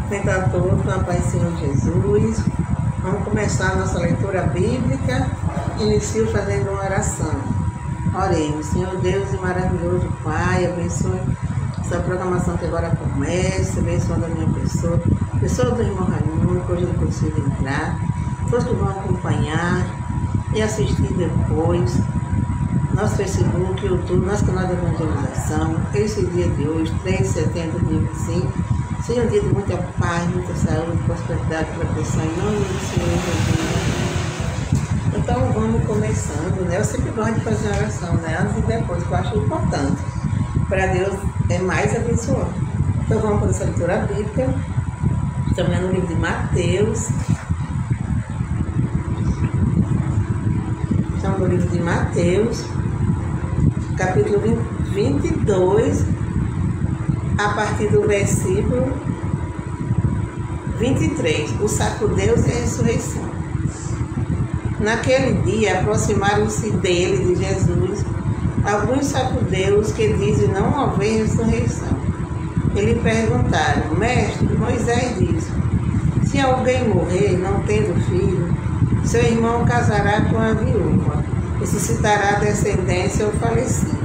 Cumprimentar a todos com a paz do Senhor Jesus. Vamos começar a nossa leitura bíblica. Inicio fazendo uma oração. Oremos. Senhor Deus e maravilhoso Pai, abençoe essa programação que agora começa, abençoando a minha pessoa do irmão Raimundo, que hoje não consigo entrar, todos que vão acompanhar e assistir depois, nosso Facebook, YouTube, nosso canal de evangelização. Esse dia de hoje, 3 de setembro de 2025, seja um dia de muita paz, muita saúde, prosperidade para a pessoa, em nome do Senhor Jesus. Então vamos começando, né? Eu sempre gosto de fazer uma oração, né? Antes e depois, que eu acho importante. Para Deus é mais abençoado. Então vamos para essa leitura bíblica. Estamos no livro de Mateus. Estamos no livro de Mateus, capítulo 22, a partir do versículo 23. O sacudeus e a ressurreição. Naquele dia aproximaram-se dele, de Jesus, alguns sacudeus que dizem não haver ressurreição. Eles perguntaram: Mestre, Moisés diz: se alguém morrer não tendo filho, seu irmão casará com a viúva e suscitará descendência ao falecido.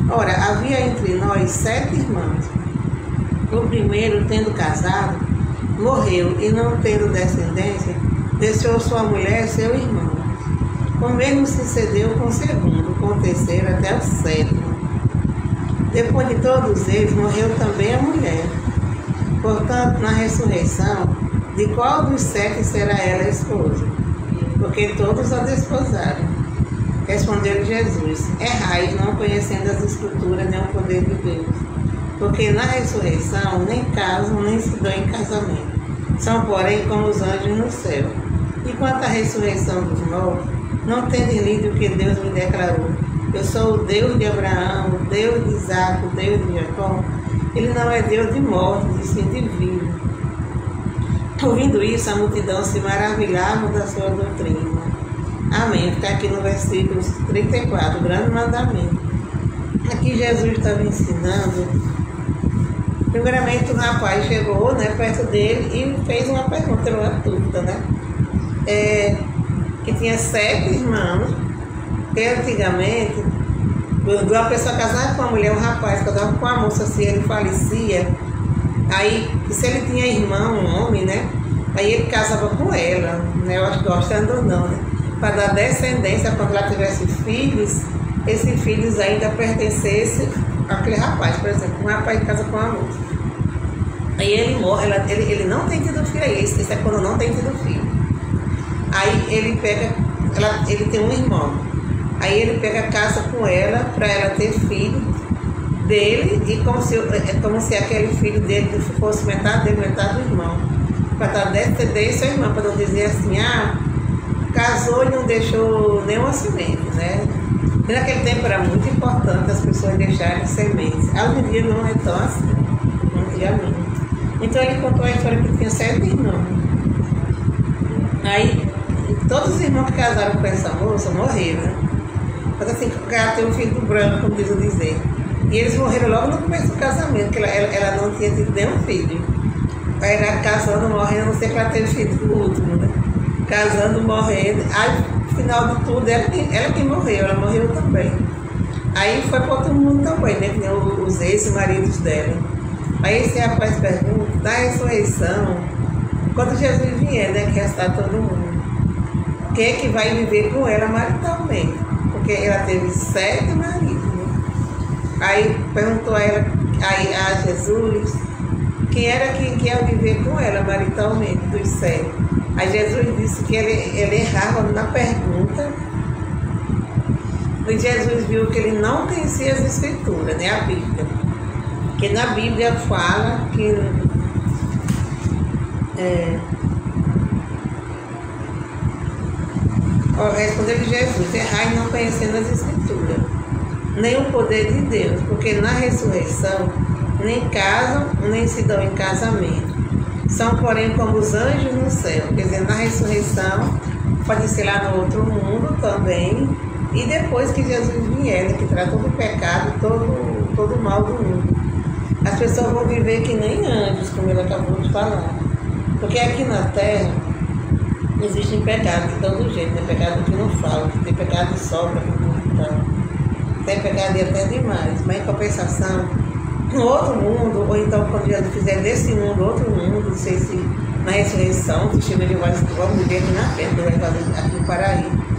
Ora, havia entre nós 7 irmãos. O primeiro, tendo casado, morreu e não tendo descendência, deixou sua mulher e seu irmão. O mesmo sucedeu com o segundo, com o terceiro até o 7º. Depois de todos eles, morreu também a mulher. Portanto, na ressurreição, de qual dos 7 será ela a esposa? Porque todos a desposaram. Respondeu Jesus: errais, não conhecendo as Escrituras nem o poder de Deus. Porque na ressurreição nem casam, nem se dão em casamento. São, porém, como os anjos no céu. E quanto à ressurreição dos mortos, não tendes lido o que Deus me declarou: eu sou o Deus de Abraão, o Deus de Isaac, o Deus de Jacó. Ele não é Deus de mortos, e sim de vivos. Ouvindo isso, a multidão se maravilhava da sua doutrina. Amém. Está aqui no versículo 34, o grande mandamento. Aqui Jesus estava ensinando. Primeiramente, o rapaz chegou, né, perto dele e fez uma pergunta, uma dúvida, né? Que tinha 7 irmãos, que antigamente, uma pessoa casava com uma mulher, um rapaz casava com uma moça, se ele falecia, aí, se ele tinha irmão, um homem, né, aí ele casava com ela, né, eu acho que gostando ou não, né, para dar descendência, quando ela tivesse filhos, esses filhos ainda pertencessem àquele rapaz. Por exemplo, um rapaz casa com uma moça, aí ele morre, ele não tem tido filho, aí isso é quando não tem tido filho. Aí ele pega, ele tem um irmão, aí ele pega a casa com ela para ela ter filho dele, e como se aquele filho dele fosse metade dele, metade do irmão, para dar descendência ao irmão, para não dizer assim, casou e não deixou nenhuma semente, né? E naquele tempo era muito importante as pessoas deixarem sementes. Hoje em dia não é tão assim, antigamente. Então ele contou a história que tinha 7 irmãos. Aí todos os irmãos que casaram com essa moça morreram, né? Mas assim, ela tem um filho branco, como diz o dizer. E eles morreram logo no começo do casamento, porque ela não tinha tido nenhum filho. Aí ela casando, morrendo, não sei que ela teve filho do último, né? Casando, morrendo. Aí, no final de tudo, ela que morreu, ela morreu também. Aí foi para outro mundo também, né? Que nem os ex-maridos dela. Aí esse rapaz pergunta, da ressurreição, quando Jesus vier, né? Que restar todo mundo. Quem é que vai viver com ela maritalmente? Porque ela teve 7 maridos, né? Aí perguntou a ela, a Jesus, quem era que ia viver com ela maritalmente, dos 7. Aí Jesus disse que ele errava na pergunta. E Jesus viu que ele não conhecia as Escrituras, né? A Bíblia. Porque na Bíblia fala que respondeu Jesus: errai não conhecendo as Escrituras, nem o poder de Deus, porque na ressurreição nem casam, nem se dão em casamento. São, porém, como os anjos no céu. Quer dizer, na ressurreição, pode ser lá no outro mundo também. E depois que Jesus vier, né, que trata todo o pecado, todo o mal do mundo. as pessoas vão viver que nem anjos, como ele acabou de falar. Porque aqui na Terra existem pecados de todo jeito, né? Pecado que não falta, tem pecado de sobra, tem pecado de até demais, mas em compensação, no outro mundo, ou então quando Jesus fizer desse mundo outro mundo, não sei se na ressurreição, que chega de vários que vão viver aqui na Terra, aqui no Paraíba.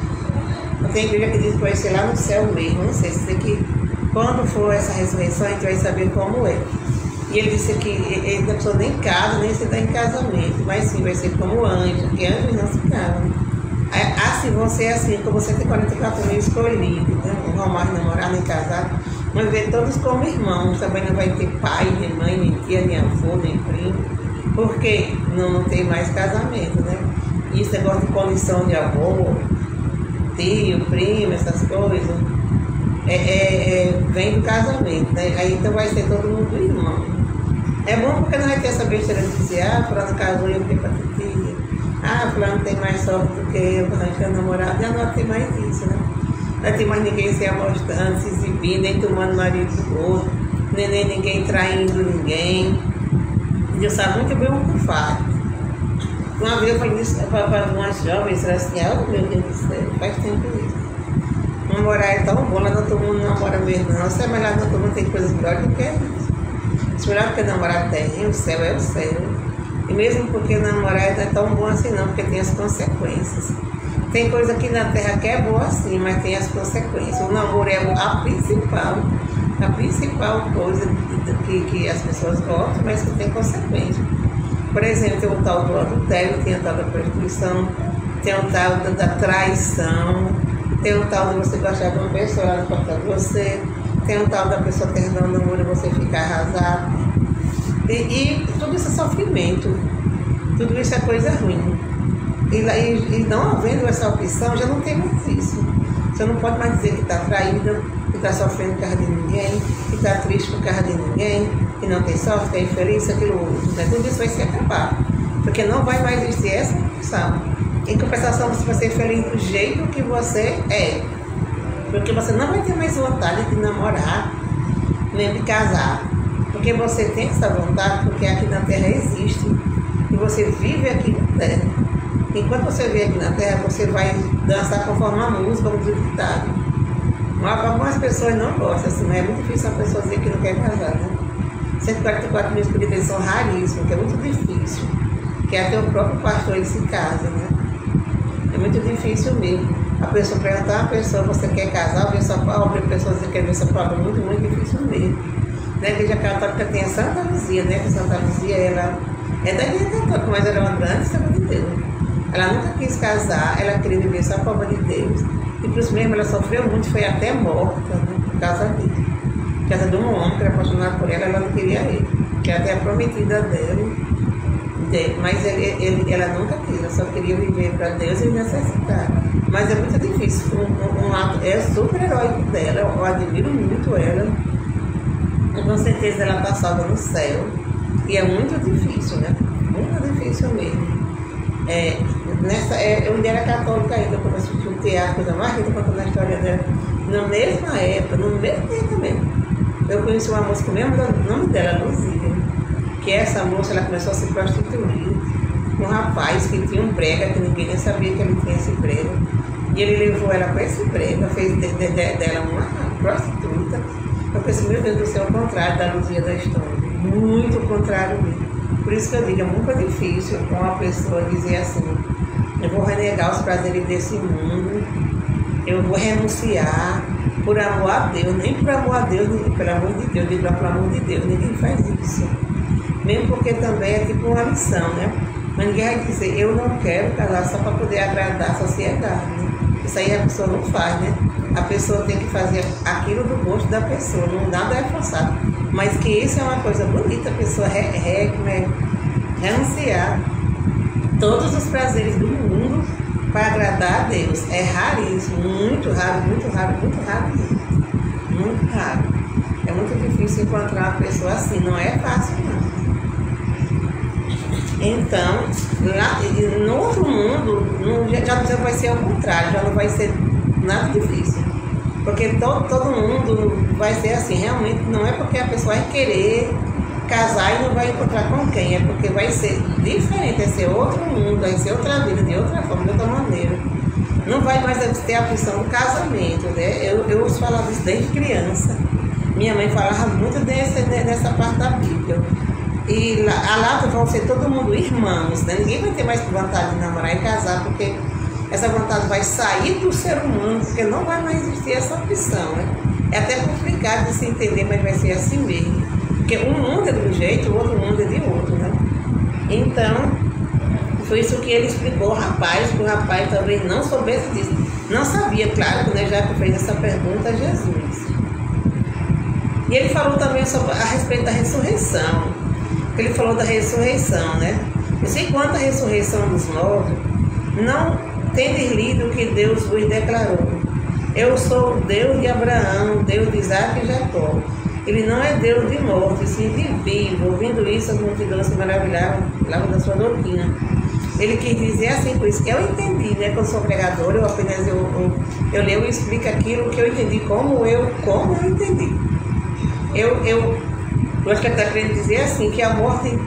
Tem igreja que diz que vai ser lá no céu mesmo, não sei se que quando for essa ressurreição a gente vai saber como é. E ele disse que ele não precisou nem casa, nem se dá em casamento, mas sim vai ser como anjo, porque anjos não se casam. Assim vão ser assim, como 144 mil escolhidos, né? Não vão mais namorar nem casar, vão viver todos como irmãos, também não vai ter pai, nem mãe, nem tia, nem avô, nem primo, porque não tem mais casamento, né? E esse negócio de condição de avô, tio, primo, essas coisas, vem do casamento, né? Aí então vai ser todo mundo irmão. É bom porque não vai ter essa besteira de dizer, fulano casou e eu fiquei pra titia. Fulano tem mais sorte do que eu, arranjando namorado. Já não vai ter mais isso, né? Não vai ter mais ninguém se amostrando, se exibindo, nem tomando marido do outro, nem ninguém traindo ninguém. Deus sabe muito bem o que faz. Uma vez eu falei isso para umas jovens, assim, meu Deus do céu, faz tempo isso. Namorar é tão bom, lá não todo mundo namora mesmo, não. Mas lá não todo mundo tem coisas melhores do que isso. Se melhor do que namorar tem, o céu é o céu. E mesmo porque namorar não é tão bom assim não, porque tem as consequências. Tem coisa aqui na Terra que é boa assim, mas tem as consequências. O namoro é a principal coisa que as pessoas gostam, mas que tem consequências. Por exemplo, tem o tal do adultério, tem o tal da prostituição, tem o tal da traição, tem o tal de você gostar de uma pessoa, ela não gosta de você, tem o tal da pessoa terminar um namoro e você ficar arrasado. E tudo isso é sofrimento, tudo isso é coisa ruim. E não havendo essa opção, já não tem mais isso. Você não pode mais dizer que está traída, que está sofrendo por causa de ninguém, que está triste por causa de ninguém, que não tem sorte, que é infeliz, aquilo outro. Né? Tudo isso vai se acabar, porque não vai mais existir essa opção. Em compensação, você vai ser feliz do jeito que você é, porque você não vai ter mais vontade de namorar, nem de casar, porque você tem essa vontade, porque aqui na Terra existe, e você vive aqui na Terra. Enquanto você vive aqui na Terra, você vai dançar conforme a música, como diz o ditado. Algumas pessoas não gostam, assim, mas é muito difícil uma pessoa dizer que não quer casar, né? 144 mil espíritas são raríssimos, que é muito difícil, que até o próprio pastor ele se casa, né? É muito difícil mesmo. A pessoa perguntar a uma pessoa, você quer casar? A pessoa dizer que quer ver essa prova, é muito, muito difícil mesmo. Na Igreja Católica tem a Santa Luzia, né? Que Santa Luzia, ela é da Igreja Católica, mas ela é uma grande serva de Deus. Ela nunca quis casar, ela queria viver só a prova de Deus. E por isso mesmo ela sofreu muito, foi até morta, né? Por causa disso. Por causa de um homem que era apaixonado por ela não queria ele. Que era até a prometida dele. Mas ela nunca quis, ela só queria viver para Deus e necessitar. Mas é muito difícil, um ato é super heróico dela, eu admiro muito ela. E com certeza ela está salva no céu. E é muito difícil, né? Muito difícil mesmo. Eu ainda era católica ainda, quando eu assisti o teatro, coisa mais linda contando a história dela. Na mesma época, no mesmo tempo mesmo, eu conheci uma moça com o mesmo nome dela, Luzia. Que essa moça, ela começou a se prostituir com um rapaz que tinha um brega, que ninguém nem sabia que ele tinha esse brega. E ele levou ela para esse brega, fez dela uma prostituta. Eu pensei, meu Deus do céu, o contrário da Luzia da história. Muito contrário mesmo. Por isso que eu digo, é muito difícil com uma pessoa dizer assim, eu vou renegar os prazeres desse mundo, eu vou renunciar por amor a Deus, nem por amor a Deus, nem pelo amor de Deus, digo pelo amor de Deus, ninguém faz isso. Mesmo porque também é tipo uma missão, né? Mas ninguém vai dizer, eu não quero casar só para poder agradar a sociedade. Né? Isso aí a pessoa não faz, né? A pessoa tem que fazer aquilo do gosto da pessoa, não nada é forçado. Mas que isso é uma coisa bonita, a pessoa renunciar todos os prazeres do mundo para agradar a Deus. É raríssimo, muito raro, muito raro, muito raro mesmo. Muito raro. É muito difícil encontrar uma pessoa assim, não é fácil não. Então, lá, no outro mundo, já vai ser ao contrário, já não vai ser nada difícil. Porque todo mundo vai ser assim, realmente não é porque a pessoa vai querer casar e não vai encontrar com quem, é porque vai ser diferente, vai ser outro mundo, vai ser outra vida, de outra forma, de outra maneira. Não vai mais ter a opção do casamento, né? Eu ouço falar disso desde criança. Minha mãe falava muito dessa parte da Bíblia. E lá vão ser todo mundo irmãos, né? Ninguém vai ter mais vontade de namorar e casar, porque essa vontade vai sair do ser humano, porque não vai mais existir essa opção, né? É até complicado de se entender, mas vai ser assim mesmo. Porque um mundo é de um jeito, o outro mundo é de outro, né? Então, foi isso que ele explicou ao rapaz, que o rapaz talvez não soubesse disso. Não sabia, claro, né, já que fez essa pergunta a Jesus. E ele falou também a respeito da ressurreição. Ele falou da ressurreição, né? Eu sei quanto a ressurreição dos mortos, não tendes lido o que Deus vos declarou. Eu sou o Deus de Abraão, Deus de Isaac e Jacó. Ele não é Deus de morte, sim de vivo. Ouvindo isso, as multidões se maravilhavam da sua doutrina. Ele quis dizer assim, por isso que eu entendi, né? Que eu sou pregador, eu apenas eu leio e explico aquilo que eu entendi, como eu entendi. Eu acho que ele está querendo dizer assim, que a morte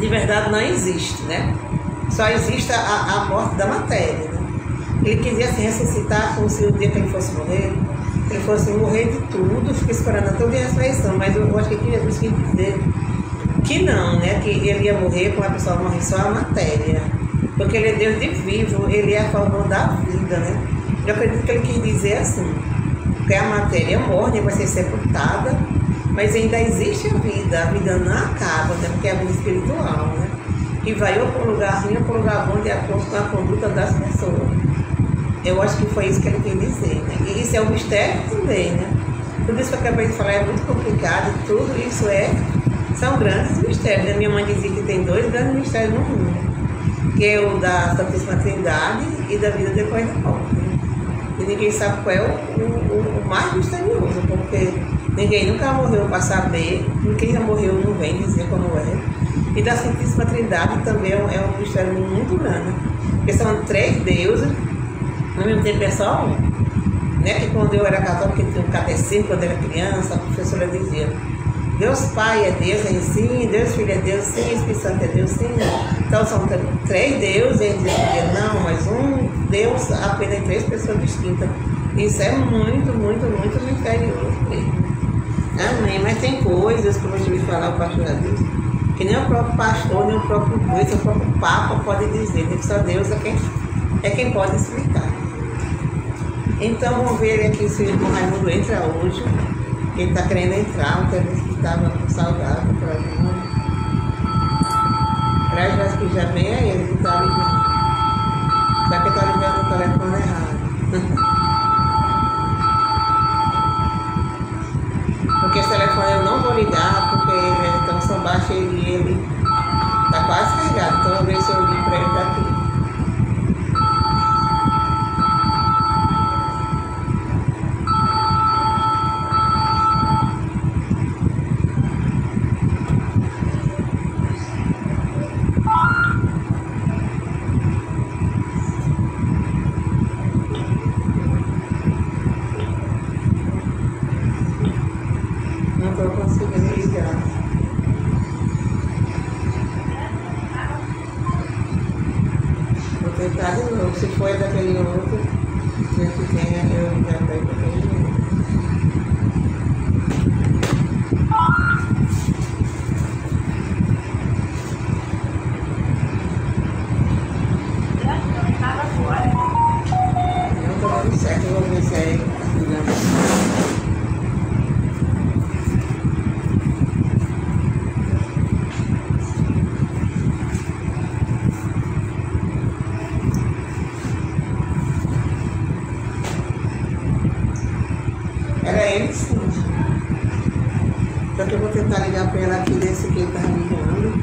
de verdade não existe, né? Só existe a morte da matéria, né? Ele queria assim, ressuscitar como se o dia que ele fosse morrer, ele fosse morrer de tudo, fica esperando até o dia da ressurreição, mas eu acho que Jesus quis dizer que não, né? Que ele ia morrer como a pessoa morre só a matéria, porque ele é Deus de vivo, ele é a favor da vida, né? Eu acredito que ele quis dizer assim, que a matéria morre, vai ser sepultada, mas ainda existe a vida não acaba, né? Porque é a vida espiritual, né? Que vai ou para um lugar ruim ou para um lugar bom de acordo com a conduta das pessoas. Eu acho que foi isso que ele quis dizer, né? E isso é um mistério também, né? Tudo isso que eu acabei de falar é muito complicado, tudo isso são grandes mistérios, né? Minha mãe dizia que tem 2 grandes mistérios no mundo, que é o da Santíssima Trindade e da vida depois da morte, né? E ninguém sabe qual é o mais misterioso, porque ninguém nunca morreu para saber, quem já morreu não vem dizer como é. E da Santíssima Trindade também é um mistério muito grande, porque são 3 deuses, no mesmo tempo é só um. Né? Que quando eu era católica, eu tinha um catecismo, quando eu era criança, a professora dizia: Deus Pai é Deus em si, Deus Filho é Deus sim, Espírito Santo é Deus sim. Então são 3 deuses, e eles diziam, não, mas um Deus apenas em 3 pessoas distintas. Isso é muito, muito, muito misterioso mesmo. Amém, mas tem coisas, como eu tive que falar, o pastor já disse, que nem o próprio pastor, nem o próprio juiz, o próprio Papa pode dizer, que só Deus é quem pode explicar. Então vamos ver aqui se o irmão Raimundo entra hoje. Ele está querendo entrar, porque ele disse que estava com saudade para mim. Parece que já vem aí, ele que está ligando. Só que está ligando o telefone errado. Porque esse telefone eu não vou ligar, porque ele então são baixos e ele está quase carregado. Então eu vou ver se eu ligo para ele daqui. Se foi daquele outro, que tem, eu já pego aquele outro. Não tô dando certo, eu vou ver se é era ele sim. Só que eu vou tentar ligar para ela aqui desse que ele está ligando.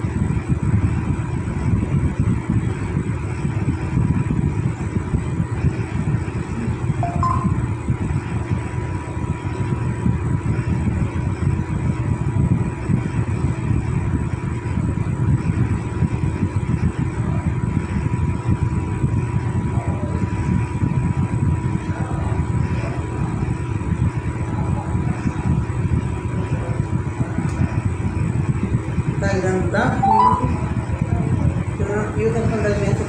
E o telefone da gente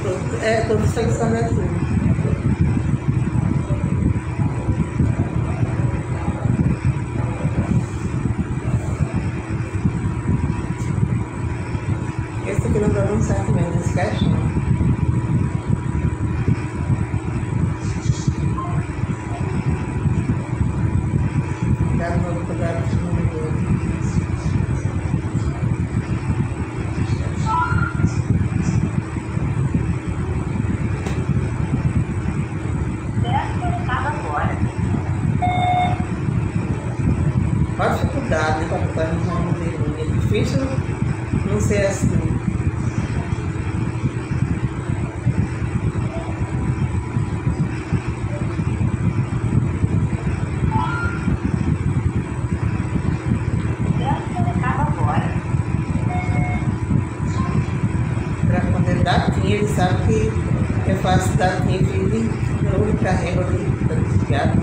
todo seleção é tudo. Esse aqui não dá muito certo mesmo, esse caixão. Dá um novo cuidado de número. Qual dificuldade, né, para botar no ramo dele? É difícil não ser assim. Para quando ele datinha, ele sabe que eu faço datinha e ele não carrega o desviado.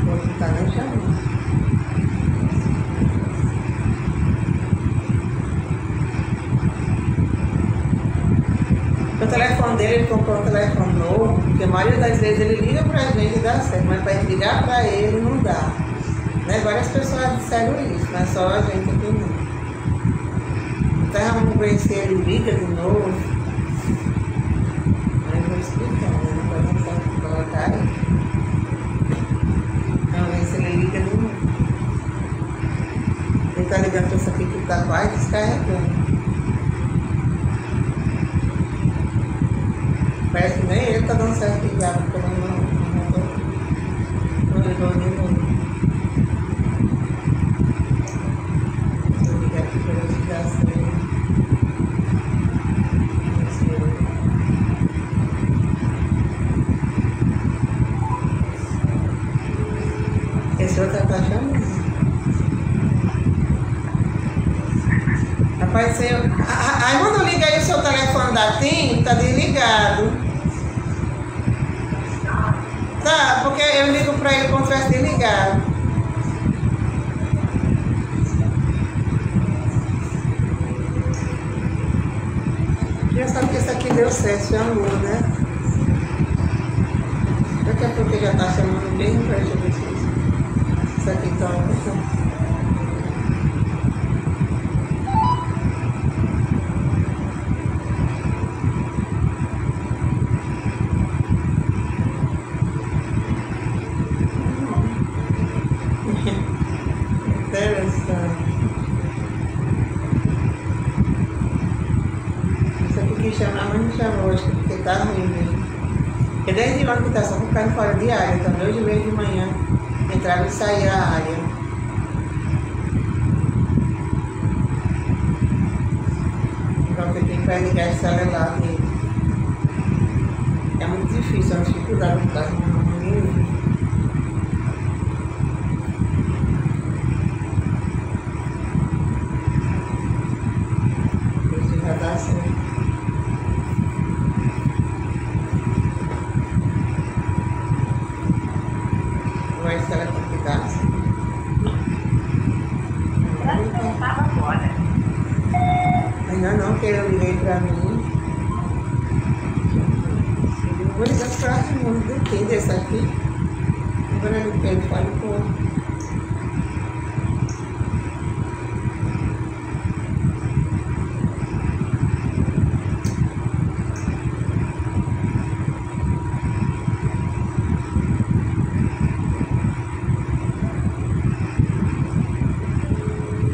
Não tá nem chamando. O telefone dele, ele comprou um telefone novo, porque a maioria das vezes ele liga pra gente e dá certo, mas pra gente ligar pra ele não dá. Né? Várias pessoas disseram isso, não é só a gente aqui não. Então vamos ver se ele liga de novo. Aí eu vou explicar, né? Depois não pode colocar aí. Vamos ver se ele liga de novo. Ele tá ligando pra isso aqui que tá quase descarregando. Parece que nem ele tá dando certo ligado, porque ele não ligou de novo. Vou ligar aqui pra ver se dá certo. Esse outro tá chamando. Rapaz, aí quando liga aí o seu telefone da TIM, tá desligado. Tá, porque eu ligo pra ele como se tivesse desligado. Já sabe que esse aqui deu certo, chamou, né? Daqui a pouco ele já tá chamando mesmo pra gente ver se isso aqui tá ótimo. Interessante. Isso aqui que chamar, mas não chamou hoje, porque tá ruim mesmo. Porque desde ontem que tá só ficando fora de área, então 2h30 de manhã entrava e saía a área. Então tem que ligar esse celular dele. É muito difícil, é uma dificuldade no caso, ninguém. Já dá certo. Vai ser ela complicada. Ainda não, que eu liguei pra mim. Eu vou ligar pra mundo do que desse aqui. Agora ele fala com.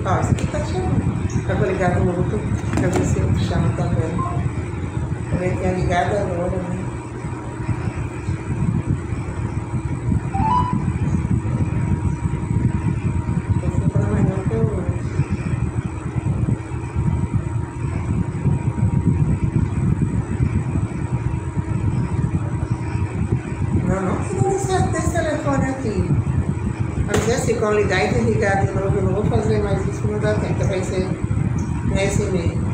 Ó, esse aqui tá chamando. Eu vou ligar no outro, pra ver se ele chama também. Eu tinha ligado agora, né? Esse foi mais não que eu uso. Não se dá certo desse telefone aqui. Mas assim, quando ligar e desligar de novo, eu não vou fazer mais isso, não dá tempo, vai ser nesse mesmo.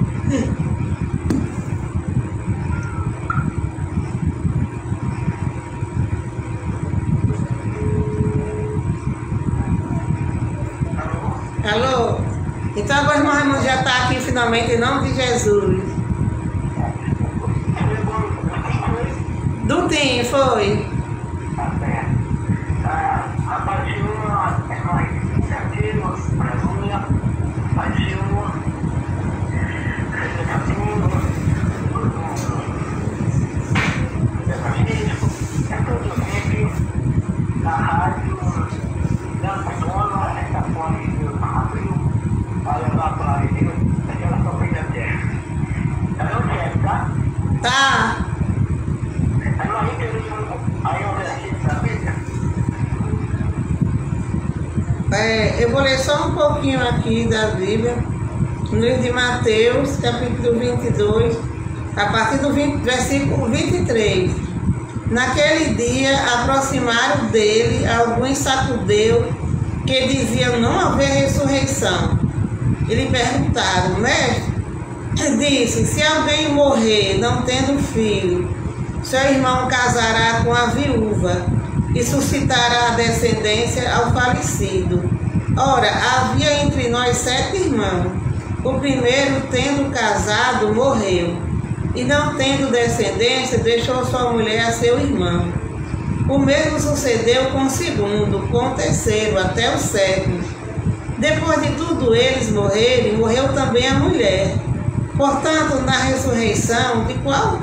Alô? Então agora o irmão já está aqui finalmente em nome de Jesus. Do Tim, foi? Tá. Eu vou ler só um pouquinho aqui da Bíblia, no livro de Mateus, capítulo 22, a partir do versículo 23. Naquele dia aproximaram dele alguns sacudeus que diziam não haver ressurreição. E lhe perguntaram: mestre, disse, se alguém morrer não tendo filho, seu irmão casará com a viúva e suscitará a descendência ao falecido. Ora, havia entre nós 7 irmãos. O primeiro, tendo casado, morreu, e não tendo descendência, deixou sua mulher a seu irmão. O mesmo sucedeu com o segundo, com o terceiro, até o 7º. Depois de tudo eles morrerem, morreu também a mulher. Portanto, na ressurreição, de qual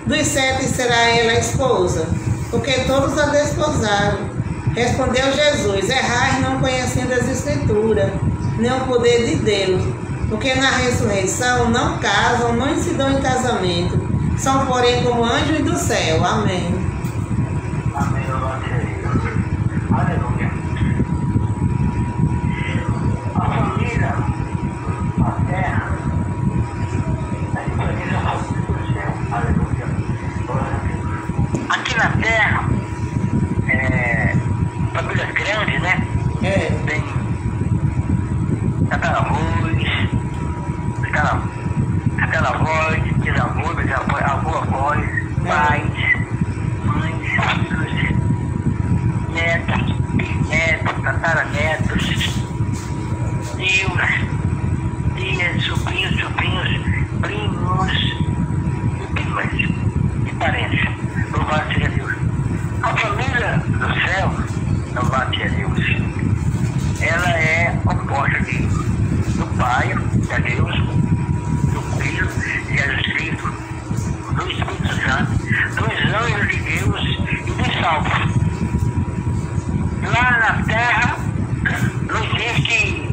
dos 7 será ela a esposa? Porque todos a desposaram. Respondeu Jesus: errais não conhecendo as Escrituras, nem o poder de Deus. Porque na ressurreição não casam, não se dão em casamento. São, porém, como anjos do céu. Amém. Amém. Aleluia. A família, a terra, aleluia. Aqui na terra, famílias grandes, né? Tem tataravós, tataravós, bisavós, avô-avós, pais, mães, filhos, netos, bisnetos, tataranetos, tias, sobrinhos, primos e primas e parentes. Louvado seja Deus. A família do céu, louvado seja Deus, ela é composta do Pai, que é Deus, do Filho, Jesus Cristo, do Espírito Santo, dos anjos de Deus e dos salvos. Lá na terra não existe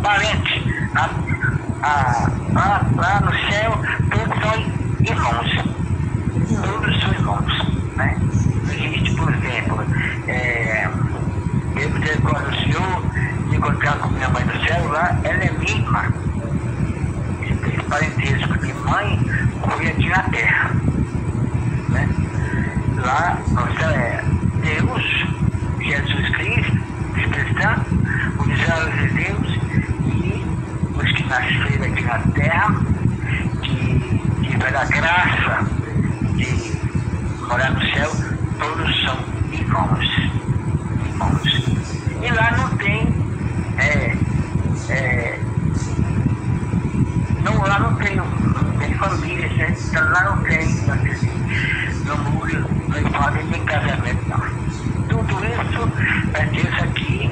parente. Lá no céu todos são irmãos. Todos são irmãos, né? Não existe, por exemplo, eu misericórdia do Senhor, me encontrar com minha mãe no céu, lá ela é minha irmã. Esse parentesco de mãe foi aqui na terra, né? Lá no céu é Deus, Jesus Cristo, Espírito Santo, os anjos de Deus e os que nasceram aqui na terra, que tiveram a graça de morar no céu, todos são irmãos. E lá não tem lá não tem família, né? Então, lá não tem não muda, não fazem nem casamento, não. Tudo isso pertence aqui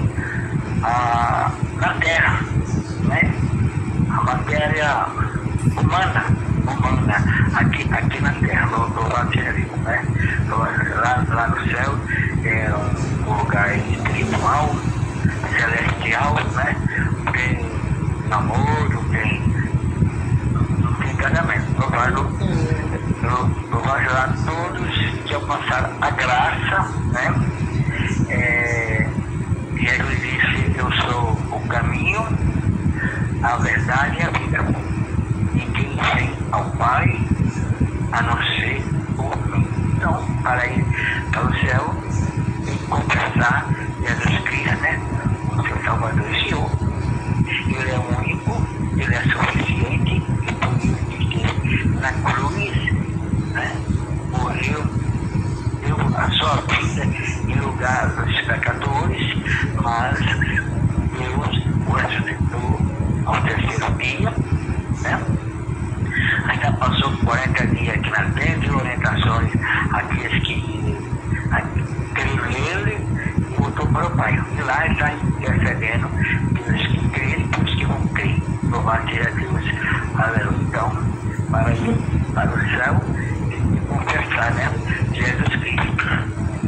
na terra, né? A matéria humana aqui na terra, louvado seja Deus, né? Lá no céu é um lugar espiritual, celestial, né? Tem namoro, não tem casamento. Louvado lá todos que alcançaram a graça, né? Jesus disse: eu sou o caminho, a verdade e a vida. Ninguém vem ao Pai a não ser por mim. Então, para ir para o céu, tem que confessar Jesus Cristo, né? O seu Salvador e Senhor. Ele é único, ele é suficiente, e por isso que na cruz, né, morreu, deu a sua vida em lugar dos pecadores, mas Deus o ressuscitou ao intercedendo pelos que creem e pelos que não creem. Louvado seja Deus. Aleluia. Então, para ir para o céu e confessar, né? Jesus Cristo,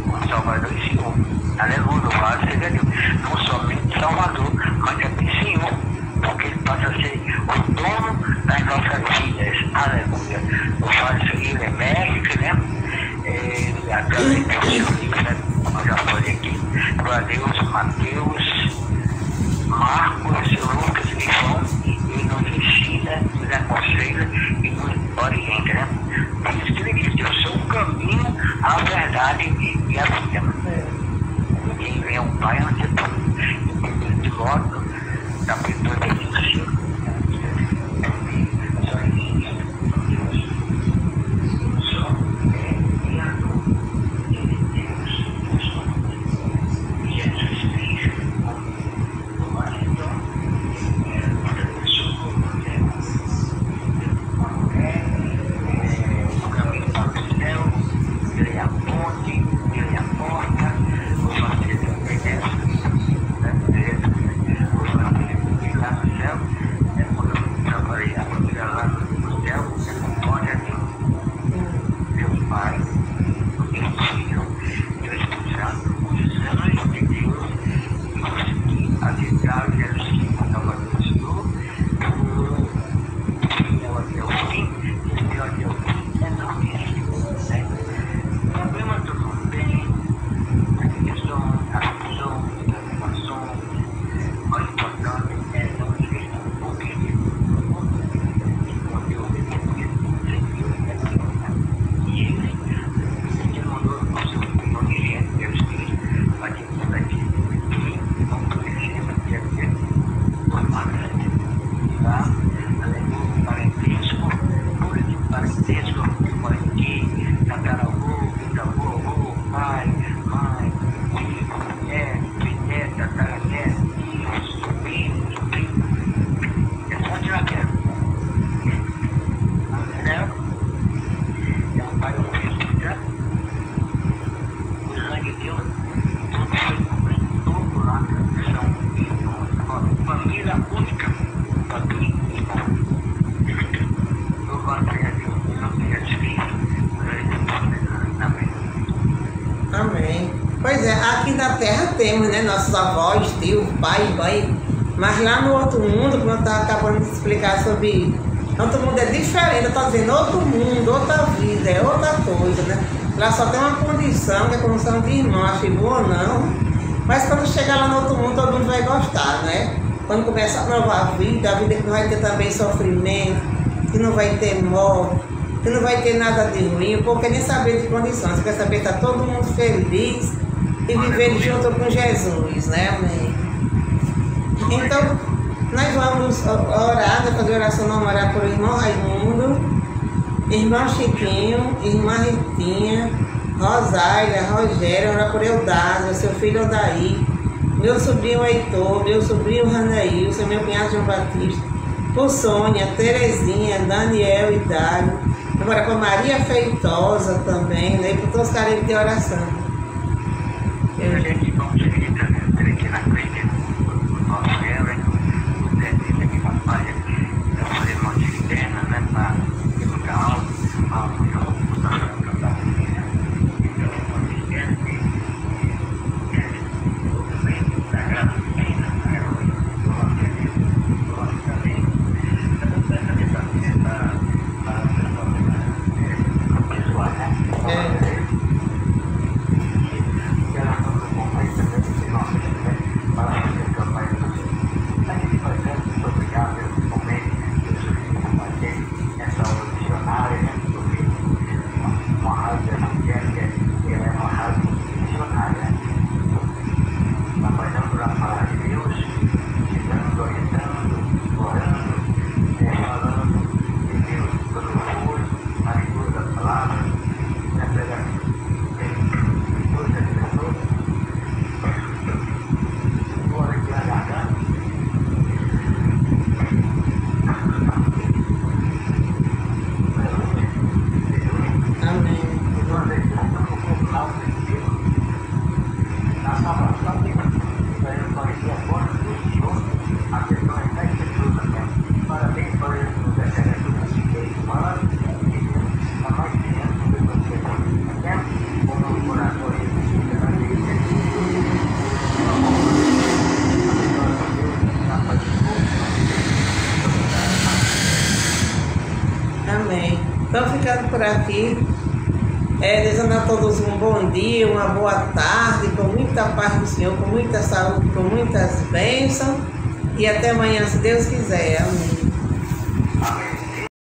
o Salvador e Senhor. Aleluia. Louvado seja Deus. Não somente Salvador, mas também Senhor, porque Ele passa a ser o dono das nossas vidas. Aleluia. Louvado seja Ele, é mestre, né? Através de seus livros, né? Como eu já falei aqui. Glória a Deus, Mateus, Marcos, Lucas e João, ele nos ensina, nos aconselha e nos orienta, né? Por isso que ele diz: eu sou o caminho, a verdade e a vida. Ninguém vem ao Pai a não ser por mim. Em 1 Timóteo, capítulo 25, só existe Deus. Só é Criador. Ele é Deus, Deus todo. Jesus Cristo, o marido, outra pessoa, o caminho para o céu, ele é a ponte, ele é a porta, o evangelho lá no céu, quando eu trabalhei a família lá no céu, onde é Deus Pai, Deus Filho, Deus Espírito Santo, os anjos de Deus, e consegui avisar Jesus Cristo, Salvador do Senhor, fiel até o fim, e fiel até o fim, é não isso, né? O problema do mundo tem a questão, a visão, a afirmação, o importante é não esquecer um pouquinho de conteúdo que Deus é Deus, e Ele mandou o seu filho origem, Deus Cristo, para que você vai ter que não conhecemos que é por marcante. E lá, aleluia, parentesco, puro de parentesco, parente, tataravô, bisavô, pai, mãe, filho, mulher, bisneto, tataraneto, filhos, sobrinhos, é só tirar quero. É um pai ou filho, né? O sangue de Deus, tudo foi cumprido, todo lá, são irmãos, família única, família irmão. Louvado seja Deus, em nome de Jesus Cristo, amém. Amém. Pois é, aqui na Terra temos, né, nossos avós, tios, pai, mãe, mas lá no outro mundo, como eu estava acabando de explicar sobre, outro mundo é diferente, eu estou dizendo outro mundo, outra vida, é outra coisa, né? Lá só tem uma condição, que é a condição de irmão, acho boa ou não, mas quando chegar lá no outro mundo, todo mundo vai gostar, né? Quando começa a nova vida, a vida que não vai ter também sofrimento, que não vai ter morte, que não vai ter nada de ruim, o povo quer nem saber de condições, você quer saber que está todo mundo feliz e vivendo junto com Jesus, né? Amém. Então, nós vamos orar, né, fazer oração, não orar por irmão Raimundo, irmão Chiquinho, irmã Ritinha, Rosália, Rogério, orar por Eudásio, seu filho Odaí, meu sobrinho Heitor, meu sobrinho Ranaílson, meu cunhado João Batista, por Sônia, Terezinha, Daniel e Dário, agora com Maria Feitosa também, né? E por todos os carentes de oração. Gente, vamos seguir aqui na frente, o nosso Everton, o Zé aqui na página, eu falei uma externa, né? Para divulgar algo, algo de ocupação da família, então uma externa que também da graça bem na família, também, pessoal, né? Amém. por aqui, desejando a todos um bom dia, uma boa tarde, com muita paz do Senhor, com muita saúde, com muitas bênçãos, e até amanhã, se Deus quiser. Amém.